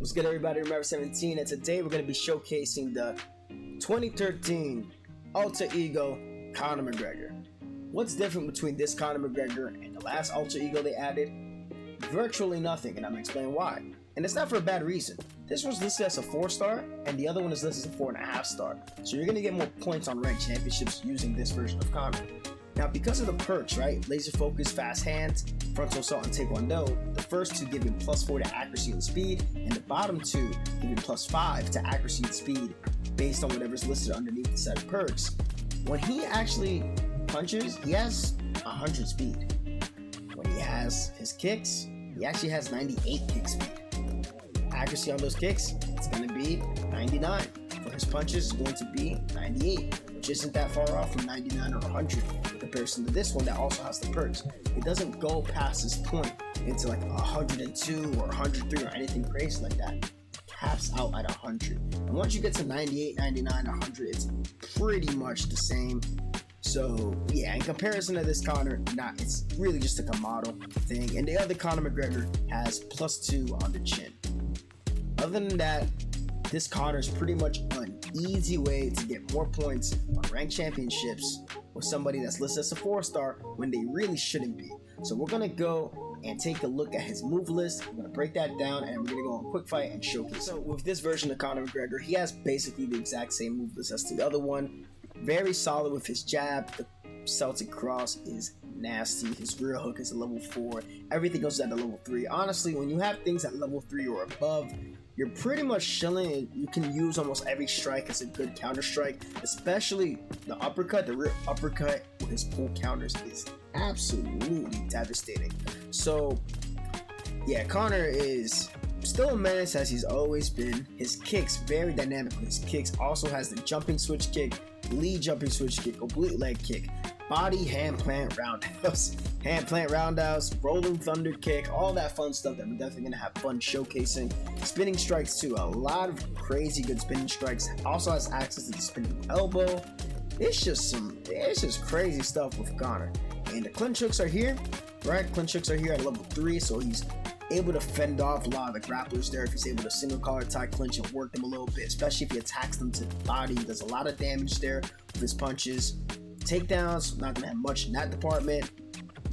What's good, everybody? Remember 17, and today we're going to be showcasing the 2013 Alter Ego Conor McGregor. What's different between this Conor McGregor and the last Alter Ego they added? Virtually nothing, and I'm going to explain why. And it's not for a bad reason. This was listed as a 4-star, and the other one is listed as a 4.5 star. So you're going to get more points on ranked championships using this version of Conor. Now, because of the perks, right? Laser focus, fast hands, frontal assault, and taekwondo, the first two give him +4 to accuracy and speed, and the bottom two give him +5 to accuracy and speed based on whatever's listed underneath the set of perks. When he actually punches, he has 100 speed. When he has his kicks, he actually has 98 kick speed. Accuracy on those kicks, it's going to be 99. For his punches, it's going to be 98, which isn't that far off from 99 or 100 in comparison to this one that also has the perks. It doesn't go past this point into like 102 or 103 or anything crazy like that. It caps out at 100. And once you get to 98, 99, 100, it's pretty much the same. So yeah, in comparison to this Conor, it's really just like a model thing. And the other Conor McGregor has +2 on the chin. Other than that, this Conor is pretty much an easy way to get more points on ranked championships with somebody that's listed as a 4-star when they really shouldn't be. So we're going to go and take a look at his move list. We're going to break that down, and we're going to go on quick fight and showcase. So with this version of Conor McGregor, he has basically the exact same move list as the other one. Very solid with his jab. The Celtic cross is nasty. His rear hook is a level 4. Everything else is at a level 3. Honestly, when you have things at level 3 or above, you're pretty much chilling. You can use almost every strike as a good counter strike, especially the uppercut. The rear uppercut with his pull counters is absolutely devastating. So yeah, Conor is still a menace as he's always been. His kicks, very dynamic with his kicks. Also has the jumping switch kick, lead jumping switch kick, oblique leg kick, body hand plant roundhouse, rolling thunder kick, all that fun stuff that we're definitely gonna have fun showcasing. Spinning strikes too, a lot of crazy good spinning strikes. Also has access to the spinning elbow. It's just crazy stuff with Conor. And the clinch hooks are here, right? Clinch hooks are here at level 3, so he's able to fend off a lot of the grapplers there if he's able to single collar tie clinch and work them a little bit, especially if he attacks them to the body. He does a lot of damage there with his punches. Takedowns, not gonna have much in that department.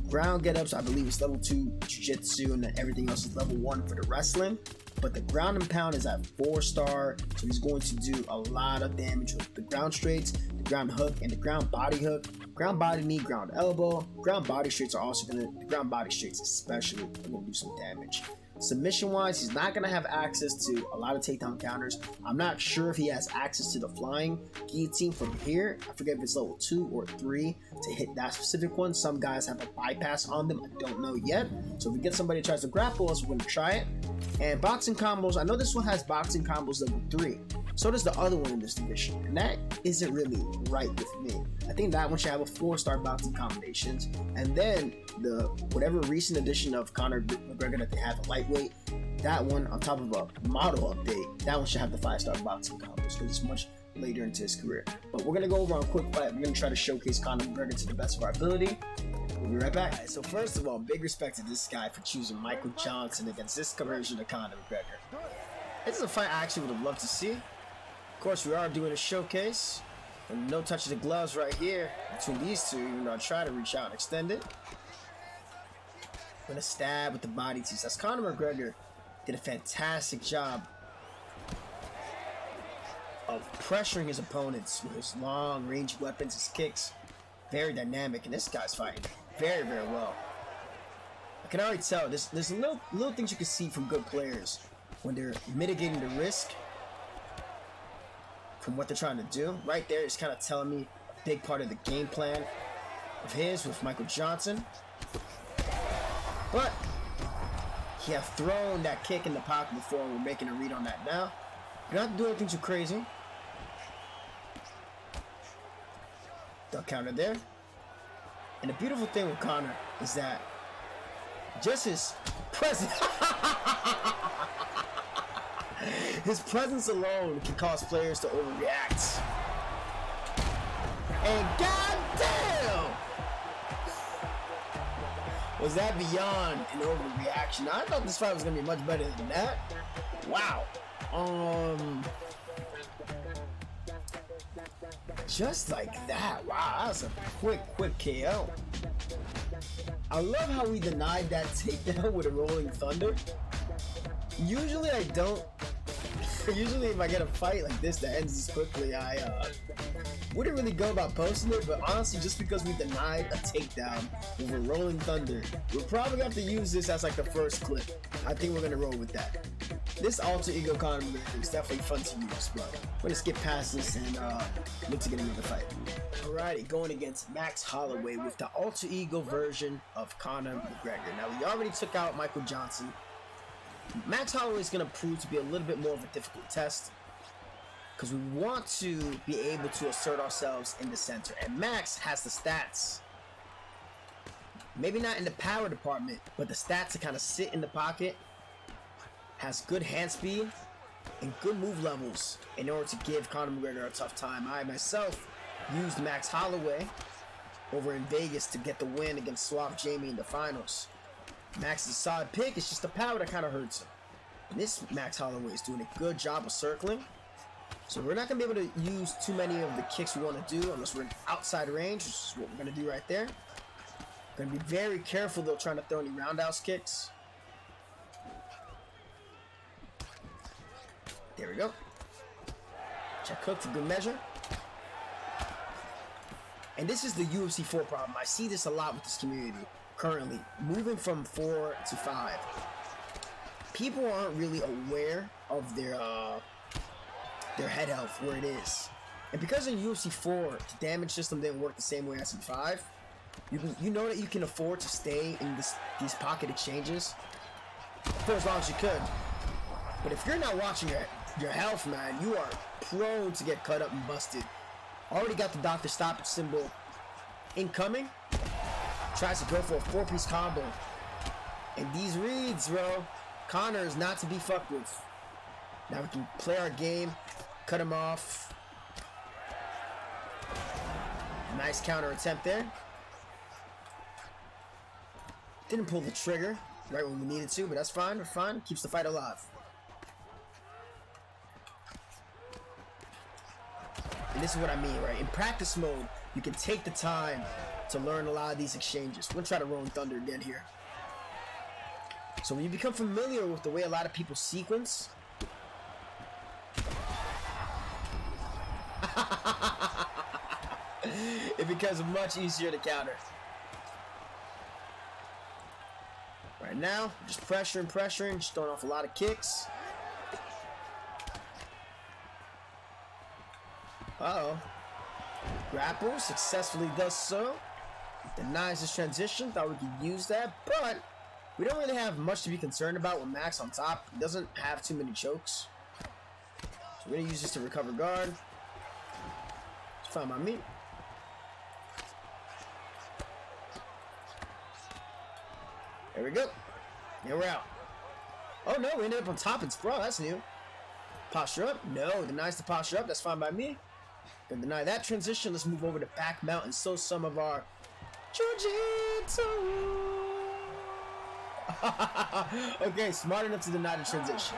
Ground get-ups, I believe it's level 2 jiu-jitsu, and then everything else is level 1 for the wrestling. But the ground and pound is at 4-star, so he's going to do a lot of damage with the ground straights, the ground hook, and the ground body hook. Ground body knee, ground elbow. Ground body straights are also the ground body straights especially are gonna do some damage. Submission wise, he's not gonna have access to a lot of takedown counters. I'm not sure if he has access to the flying guillotine from here. I forget if it's level 2 or 3 to hit that specific one. Some guys have a bypass on them, I don't know yet. So if we get somebody who tries to grapple us, we're gonna try it. And boxing combos, I know this one has boxing combos level 3. So does the other one in this division, and that isn't really right with me. I think that one should have a 4-star boxing combinations, and then the whatever recent edition of Conor McGregor that they have a lightweight, that one on top of a model update, that one should have the 5-star boxing combos because it's much later into his career. But we're gonna go over on quick fight. We're gonna try to showcase Conor McGregor to the best of our ability. We'll be right back. Right, so first of all, big respect to this guy for choosing Michael Johnson against this version of Conor McGregor. This is a fight I actually would have loved to see. Of course, we are doing a showcase. And no touch of the gloves right here between these two, even though I try to reach out and extend it. I'm gonna stab with the body tees. That's Conor McGregor did a fantastic job of pressuring his opponents with his long range weapons, his kicks. Very dynamic, and this guy's fighting very, very well. I can already tell there's little things you can see from good players when they're mitigating the risk from what they're trying to do. Right there is kind of telling me a big part of the game plan of his with Michael Johnson. But he had thrown that kick in the pocket before, and we're making a read on that now. You don't have to do anything too crazy. Duck counter there. And the beautiful thing with Conor is that just his presence his presence alone can cause players to overreact. And goddamn, was that beyond an overreaction? I thought this fight was gonna be much better than that. Wow. Just like that. Wow, that was a quick KO. I love how we denied that takedown with a rolling thunder. Usually I don't. Usually if I get a fight like this that ends this quickly, I wouldn't really go about posting it, but honestly, just because we denied a takedown with a rolling thunder, we're probably gonna have to use this as like the first clip. I think we're gonna roll with that. This alter ego Conor McGregor is definitely fun to use, but we're gonna skip past this and look to get another fight. Alrighty, going against Max Holloway with the alter ego version of Conor McGregor. Now we already took out Michael Johnson. Max Holloway is gonna prove to be a little bit more of a difficult test, because we want to be able to assert ourselves in the center. And Max has the stats. Maybe not in the power department, but the stats to kind of sit in the pocket. Has good hand speed and good move levels in order to give Conor McGregor a tough time. I myself used Max Holloway over in Vegas to get the win against Suave Jamie in the finals. Max is a solid pick. It's just the power that kind of hurts him. And this Max Holloway is doing a good job of circling. So we're not going to be able to use too many of the kicks we want to do unless we're in outside range, which is what we're going to do right there. Going to be very careful though trying to throw any roundhouse kicks. There we go. Check hook for good measure. And this is the UFC 4 problem. I see this a lot with this community currently. Moving from 4 to 5. People aren't really aware of their head health, where it is. And because in UFC 4, the damage system didn't work the same way as in 5, you know that you can afford to stay in these pocket exchanges for as long as you could. But if you're not watching your health, man, you are prone to get cut up and busted. Already got the doctor stoppage symbol incoming. Tries to go for a 4-piece combo. And these reads, bro, Conor is not to be fucked with. Now we can play our game, cut him off. Nice counter attempt there. Didn't pull the trigger right when we needed to, but that's fine. We're fine. Keeps the fight alive. And this is what I mean, right? In practice mode, you can take the time to learn a lot of these exchanges. We're gonna try to roll in thunder again here. So when you become familiar with the way a lot of people sequence, it becomes much easier to counter. Right now, just pressuring, just throwing off a lot of kicks. Uh-oh. Grapple successfully does so. Denies this transition. Thought we could use that, but we don't really have much to be concerned about with Max on top. He doesn't have too many chokes. So we're going to use this to recover guard. It's fine by me. There we go. Now we're out. Oh no, we ended up on top and sprawl. That's new. Posture up. No, denies the posture up. That's fine by me. Gonna deny that transition. Let's move over to back mount and show some of our jiu-jitsu. Okay, smart enough to deny the transition.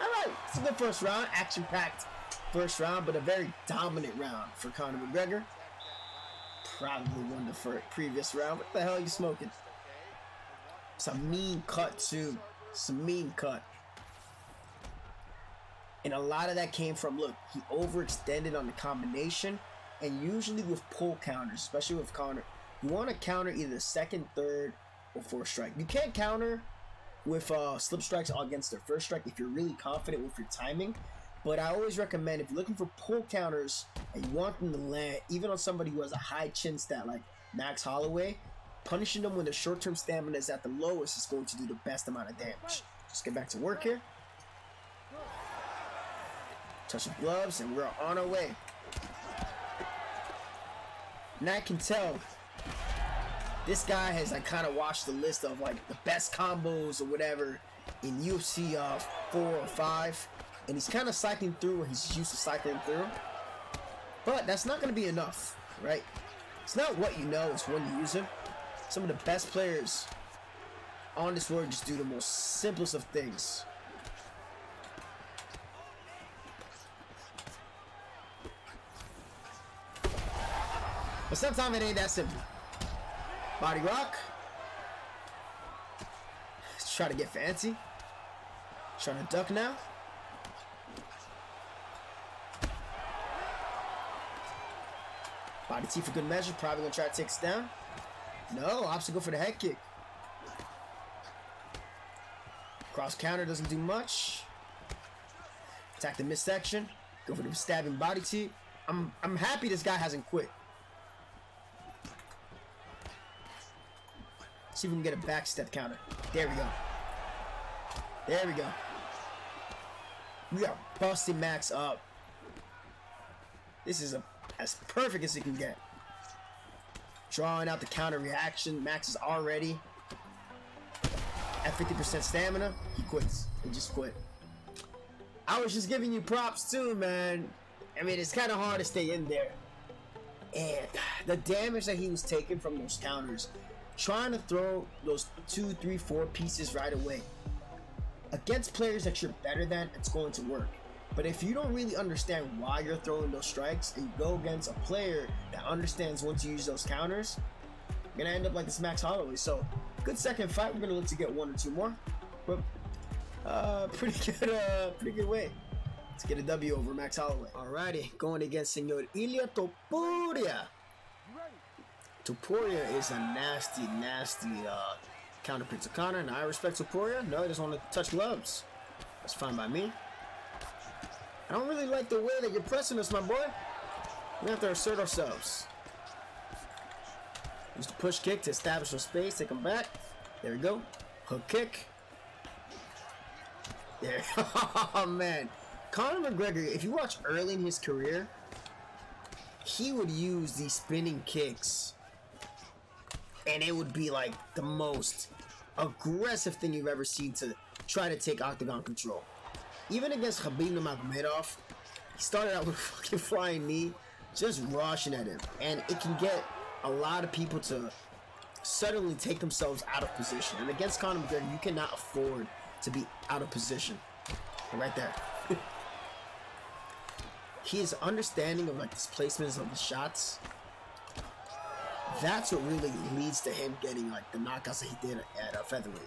Alright, it's a good first round. Action-packed first round, but a very dominant round for Conor McGregor. Probably won the previous round. What the hell are you smoking? It's a mean cut, too. It's a mean cut. And a lot of that came from, look, he overextended on the combination. And usually with pull counters, especially with Conor, you want to counter either second, third, or fourth strike. You can't counter with slip strikes against their first strike if you're really confident with your timing. But I always recommend, if you're looking for pull counters and you want them to land, even on somebody who has a high chin stat like Max Holloway, punishing them when their short-term stamina is at the lowest is going to do the best amount of damage. Just get back to work here. Touch of gloves, and we're on our way. And I can tell this guy has like kind of watched the list of like the best combos or whatever in UFC 4 or 5, and he's kind of cycling through what he's used to cycling through. But that's not going to be enough, right? It's not what you know, it's when you use him. Some of the best players on this world just do the most simplest of things. But sometimes it ain't that simple. Body rock. Let's try to get fancy. Trying to duck now. Body T for good measure. Probably gonna try to take us down. No, obstacle for the head kick. Cross counter doesn't do much. Attack the midsection. Go for the stabbing body T. I'm happy this guy hasn't quit. See if we can get a back step counter. There we go. There we go. We are busting Max up. This is as perfect as it can get. Drawing out the counter reaction. Max is already at 50% stamina. He quits. He just quit. I was just giving you props too, man. I mean, it's kind of hard to stay in there. And the damage that he was taking from those counters, trying to throw those 2, 3, 4 pieces right away. Against players that you're better than, it's going to work. But if you don't really understand why you're throwing those strikes, and you go against a player that understands when to use those counters, you're gonna end up like this Max Holloway. So, good second fight. We're gonna look to get 1 or 2 more. But pretty good way. Let's get a W over Max Holloway. Alrighty, going against Senor Ilia Topuria. Topuria is a nasty counterpick to Conor. Now I respect Topuria. No, he doesn't want to touch gloves. That's fine by me. I don't really like the way that you're pressing us, my boy. We have to assert ourselves. Use the push kick to establish our space. Take him back. There we go. Hook kick. There. Oh, man. Conor McGregor, if you watch early in his career, he would use these spinning kicks. And it would be like the most aggressive thing you've ever seen to try to take octagon control. Even against Khabib Nurmagomedov, he started out with a fucking flying knee, just rushing at him. And it can get a lot of people to suddenly take themselves out of position. And against Conor McGregor, you cannot afford to be out of position. Right there. His understanding of like his placements of the shots, that's what really leads to him getting like the knockouts that he did at featherweight.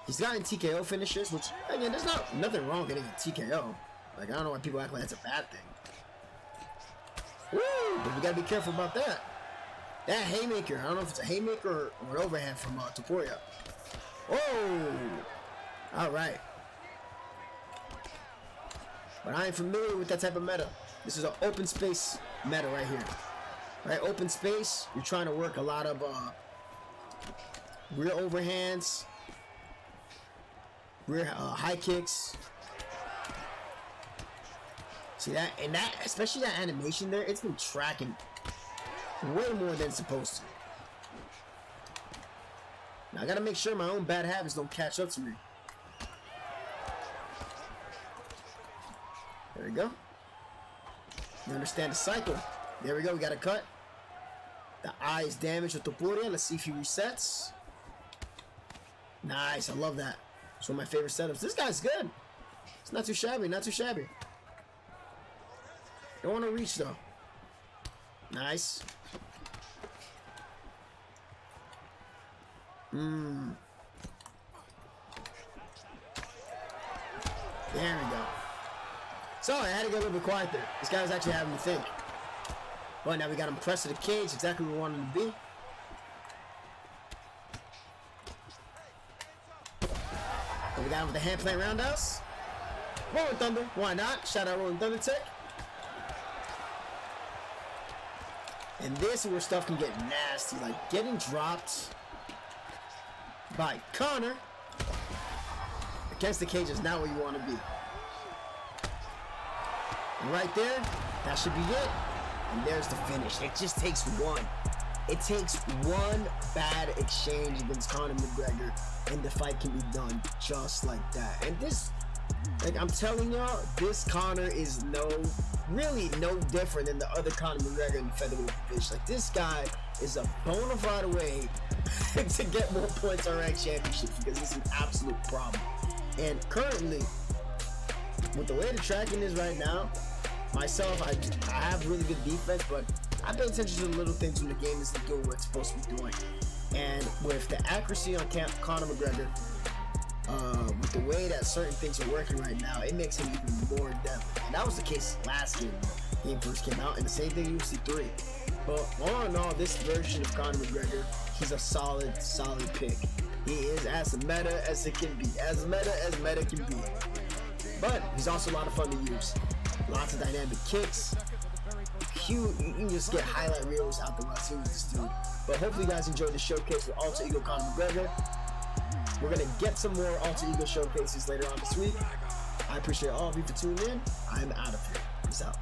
He's gotten TKO finishes, which again, there's nothing wrong getting a TKO. Like, I don't know why people act like that's a bad thing. Woo! But we gotta be careful about that. That haymaker, I don't know if it's a haymaker or an overhand from Topuria. Whoa! All right. But I ain't familiar with that type of meta. This is an open space meta right here. Right, open space. You're trying to work a lot of rear overhands, rear high kicks. See that? And that, especially that animation there, it's been tracking way more than it's supposed to. Now I gotta make sure my own bad habits don't catch up to me. There we go. You understand the cycle. There we go, we got a cut. The eye is damaged with Topuria. Let's see if he resets. Nice, I love that. It's one of my favorite setups. This guy's good. It's not too shabby, not too shabby. Don't want to reach though. Nice. There we go. Sorry, I had to get a little bit quiet there. This guy was actually having to think. But now we got him pressed to the cage, exactly where we wanted him to be. And we got him with the hand plant roundhouse. Rolling Thunder, why not? Shout out Rolling Thunder Tech. And this is where stuff can get nasty, like getting dropped by Conor against the cage is not where you want to be. And right there, that should be it. And there's the finish. It just takes one. It takes one bad exchange against Conor McGregor, and the fight can be done just like that. And this, like I'm telling y'all, this Conor is really no different than the other Conor McGregor in the featherweight division. Like, this guy is a bona fide way to get more points on ranked championships, because it's an absolute problem. And currently, with the way the tracking is right now, myself, I have really good defense, but I pay attention to the little things when the game isn't doing what it's supposed to be doing. And with the accuracy on Conor McGregor, with the way that certain things are working right now, it makes him even more deadly. And that was the case last game when he first came out, and the same thing in UFC 3. But all in all, this version of Conor McGregor, he's a solid pick. He is as meta as it can be, as meta can be. But he's also a lot of fun to use. Lots of dynamic kicks. You can just get highlight reels out the wazoo with this dude. But hopefully you guys enjoyed the showcase with Alter Ego Conor McGregor. We're going to get some more Alter Ego showcases later on this week. I appreciate all of you for tuning in. I'm out of here. Peace out.